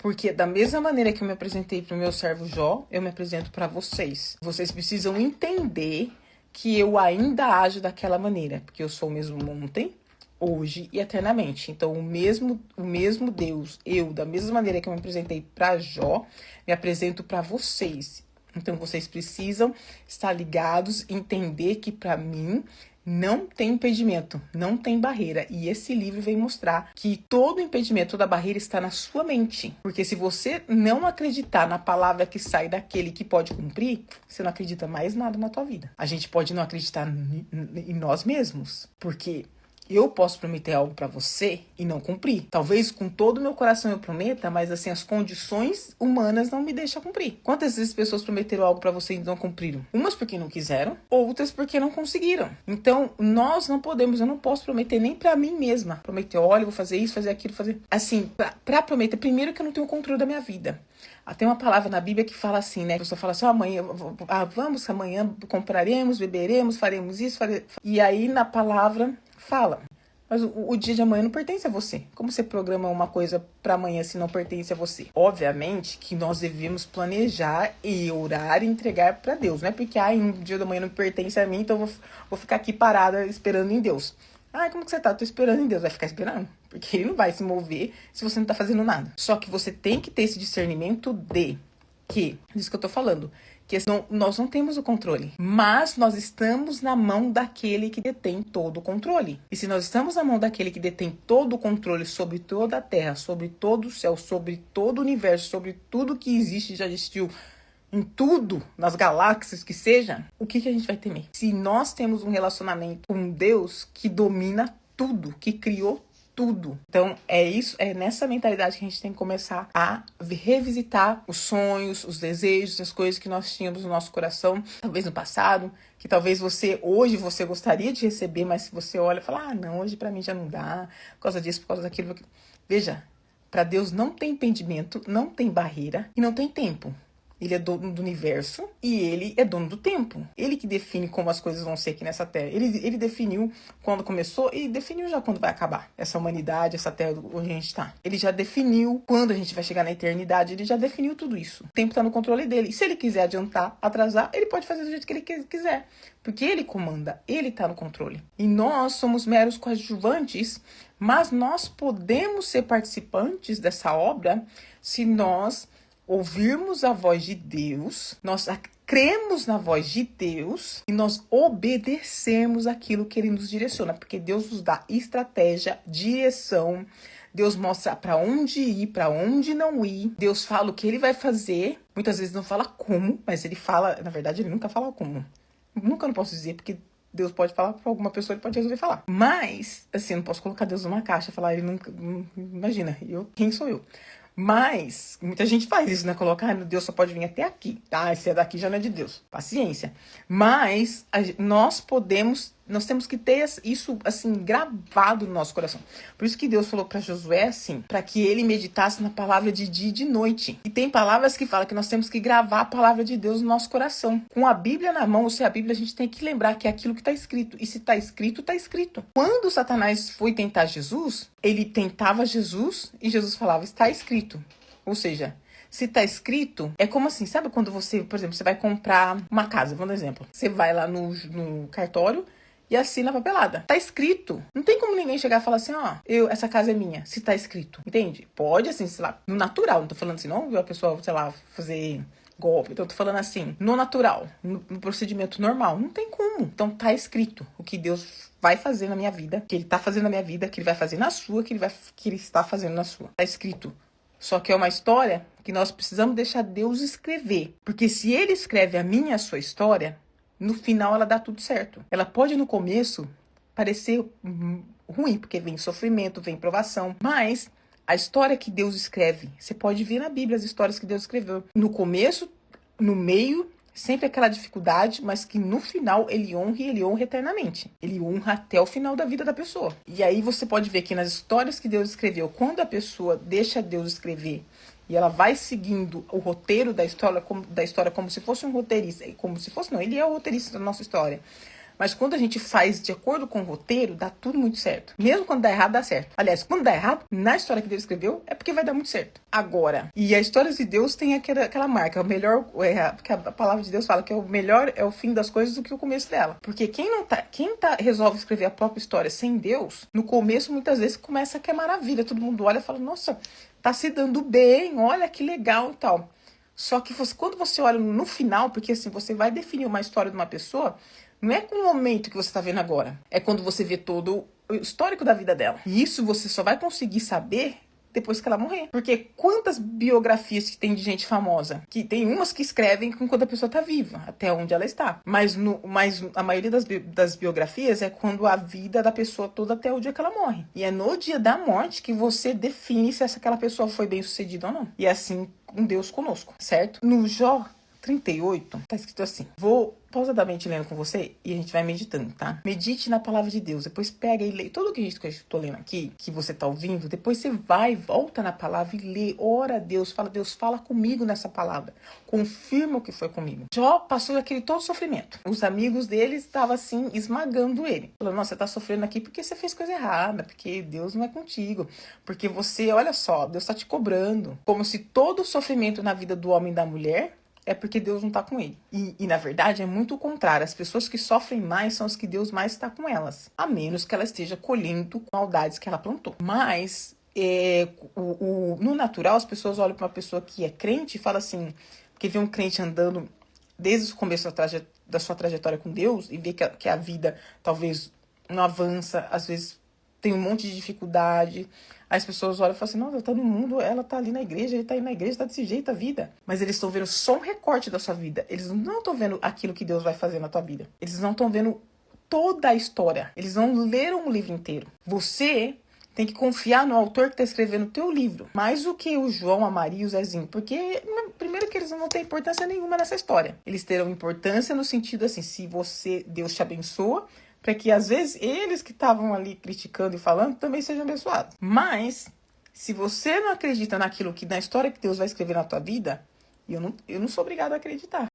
Porque da mesma maneira que eu me apresentei para o meu servo Jó, eu me apresento para vocês. Vocês precisam entender que eu ainda ajo daquela maneira, porque eu sou o mesmo ontem, hoje e eternamente. Então, o mesmo Deus, da mesma maneira que eu me apresentei para Jó, me apresento para vocês. Então, vocês precisam estar ligados, entender que para mim não tem impedimento, não tem barreira. E esse livro vem mostrar que todo impedimento, toda barreira está na sua mente. Porque se você não acreditar na palavra que sai daquele que pode cumprir, você não acredita mais nada na tua vida. A gente pode não acreditar em nós mesmos, porque eu posso prometer algo pra você e não cumprir. Talvez com todo o meu coração eu prometa, mas assim, as condições humanas não me deixam cumprir. Quantas vezes pessoas prometeram algo pra você e não cumpriram? Umas porque não quiseram, outras porque não conseguiram. Então, nós não podemos, eu não posso prometer nem pra mim mesma. Prometer, olha, eu vou fazer isso, fazer aquilo, fazer... Assim, pra prometer, primeiro que eu não tenho controle da minha vida. Tem uma palavra na Bíblia que fala assim, né? A pessoa fala assim, amanhã, vamos, amanhã compraremos, beberemos, faremos isso, E aí na palavra fala, mas o dia de amanhã não pertence a você. Como você programa uma coisa para amanhã se não pertence a você? Obviamente que nós devemos planejar e orar e entregar para Deus. Não é porque no dia da manhã não pertence a mim, então eu vou ficar aqui parada esperando em Deus. Como que você tá? Tô esperando em Deus. Vai ficar esperando. Porque ele não vai se mover se você não tá fazendo nada. Só que você tem que ter esse discernimento disso que eu tô falando, que nós não temos o controle, mas nós estamos na mão daquele que detém todo o controle. E se nós estamos na mão daquele que detém todo o controle sobre toda a terra, sobre todo o céu, sobre todo o universo, sobre tudo que existe e já existiu, em tudo, nas galáxias que seja, o que a gente vai temer? Se nós temos um relacionamento com Deus que domina tudo, que criou tudo. Então, é nessa mentalidade que a gente tem que começar a revisitar os sonhos, os desejos, as coisas que nós tínhamos no nosso coração, talvez no passado, que talvez hoje você gostaria de receber, mas se você olha e fala, não, hoje pra mim já não dá, por causa disso, por causa daquilo. Veja, para Deus não tem impedimento, não tem barreira e não tem tempo. Ele é dono do universo e ele é dono do tempo. Ele que define como as coisas vão ser aqui nessa terra. Ele definiu quando começou e definiu já quando vai acabar essa humanidade, essa terra onde a gente está. Ele já definiu quando a gente vai chegar na eternidade. Ele já definiu tudo isso. O tempo está no controle dele. E se ele quiser adiantar, atrasar, ele pode fazer do jeito que ele quiser. Porque ele comanda, ele está no controle. E nós somos meros coadjuvantes, mas nós podemos ser participantes dessa obra se nós ouvirmos a voz de Deus, nós cremos na voz de Deus e nós obedecemos aquilo que Ele nos direciona, porque Deus nos dá estratégia, direção, Deus mostra para onde ir, para onde não ir, Deus fala o que Ele vai fazer, muitas vezes não fala como, mas Ele fala, na verdade Ele nunca fala como, nunca não posso dizer, porque Deus pode falar para alguma pessoa, Ele pode resolver falar, mas, assim, eu não posso colocar Deus numa caixa e falar, Ele nunca, imagina, quem sou eu? Mas, muita gente faz isso, né? Coloca, Deus só pode vir até aqui. Se é daqui já não é de Deus. Paciência. Mas, nós temos que ter isso, assim, gravado no nosso coração. Por isso que Deus falou para Josué, assim, para que ele meditasse na palavra de dia e de noite. E tem palavras que falam que nós temos que gravar a palavra de Deus no nosso coração. Com a Bíblia na mão, ou se a Bíblia, a gente tem que lembrar que é aquilo que está escrito. E se está escrito, está escrito. Quando Satanás foi tentar Jesus, ele tentava Jesus e Jesus falava, está escrito. Ou seja, se tá escrito, é como assim, sabe quando você, por exemplo, você vai comprar uma casa, vamos dar um exemplo. Você vai lá no cartório e assina a papelada. Tá escrito. Não tem como ninguém chegar e falar assim, essa casa é minha, se tá escrito. Entende? Pode, assim, sei lá, no natural. Não tô falando assim, não, a pessoa, sei lá, fazer golpe. Então, eu tô falando assim, no natural, no procedimento normal. Não tem como. Então, tá escrito o que Deus vai fazer na minha vida, que Ele tá fazendo na minha vida, que Ele vai fazer na sua, que Ele está fazendo na sua. Tá escrito. Só que é uma história que nós precisamos deixar Deus escrever. Porque se Ele escreve a minha e a sua história, no final ela dá tudo certo. Ela pode no começo parecer ruim, porque vem sofrimento, vem provação. Mas a história que Deus escreve, você pode ver na Bíblia as histórias que Deus escreveu. No começo, no meio, sempre aquela dificuldade, mas que no final Ele honra e Ele honra eternamente. Ele honra até o final da vida da pessoa. E aí você pode ver que nas histórias que Deus escreveu, quando a pessoa deixa Deus escrever e ela vai seguindo o roteiro da história como se fosse um roteirista, como se fosse, não, ele é o roteirista da nossa história. Mas quando a gente faz de acordo com o roteiro, dá tudo muito certo. Mesmo quando dá errado, dá certo. Aliás, quando dá errado, na história que Deus escreveu, é porque vai dar muito certo. Agora, e a história de Deus tem aquela marca, o melhor, porque a palavra de Deus fala que o melhor é o fim das coisas do que o começo dela. Porque quem resolve escrever a própria história sem Deus, no começo muitas vezes começa a queimar a vida. Todo mundo olha e fala, nossa, tá se dando bem, olha que legal e tal. Só que quando você olha no final, porque assim, você vai definir uma história de uma pessoa, não é com o momento que você está vendo agora. É quando você vê todo o histórico da vida dela. E isso você só vai conseguir saber depois que ela morrer. Porque quantas biografias que tem de gente famosa? Que tem umas que escrevem quando a pessoa tá viva, até onde ela está. Mas a maioria das biografias é quando a vida da pessoa toda até o dia que ela morre. E é no dia da morte que você define se aquela pessoa foi bem sucedida ou não. E é assim com Deus conosco, certo? No Jó 38, tá escrito assim. Vou pausadamente lendo com você e a gente vai meditando, tá? Medite na palavra de Deus, depois pega e lê. Tudo que eu estou lendo aqui, que você tá ouvindo, depois você volta na palavra e lê. Ora a Deus, fala comigo nessa palavra. Confirma o que foi comigo. Jó passou aquele todo sofrimento. Os amigos dele estavam assim, esmagando ele. Falando, nossa, você tá sofrendo aqui porque você fez coisa errada, porque Deus não é contigo. Porque você, olha só, Deus tá te cobrando. Como se todo o sofrimento na vida do homem e da mulher é porque Deus não tá com ele. E na verdade é muito o contrário. As pessoas que sofrem mais são as que Deus mais está com elas. A menos que ela esteja colhendo maldades que ela plantou. Mas no natural as pessoas olham para uma pessoa que é crente e falam assim, porque vê um crente andando desde o começo da sua trajetória com Deus e vê que a vida talvez não avança, às vezes tem um monte de dificuldade. Aí as pessoas olham e falam assim, não, ela tá no mundo, ela tá ali na igreja, ele tá aí na igreja, tá desse jeito a vida. Mas eles estão vendo só um recorte da sua vida. Eles não estão vendo aquilo que Deus vai fazer na tua vida. Eles não estão vendo toda a história. Eles não leram o livro inteiro. Você tem que confiar no autor que está escrevendo o teu livro. Mais do que o João, a Maria e o Zezinho. Porque, primeiro que eles não vão ter importância nenhuma nessa história. Eles terão importância no sentido assim, se Deus te abençoa, para que às vezes eles que estavam ali criticando e falando também sejam abençoados. Mas, se você não acredita na história que Deus vai escrever na tua vida, eu não sou obrigada a acreditar.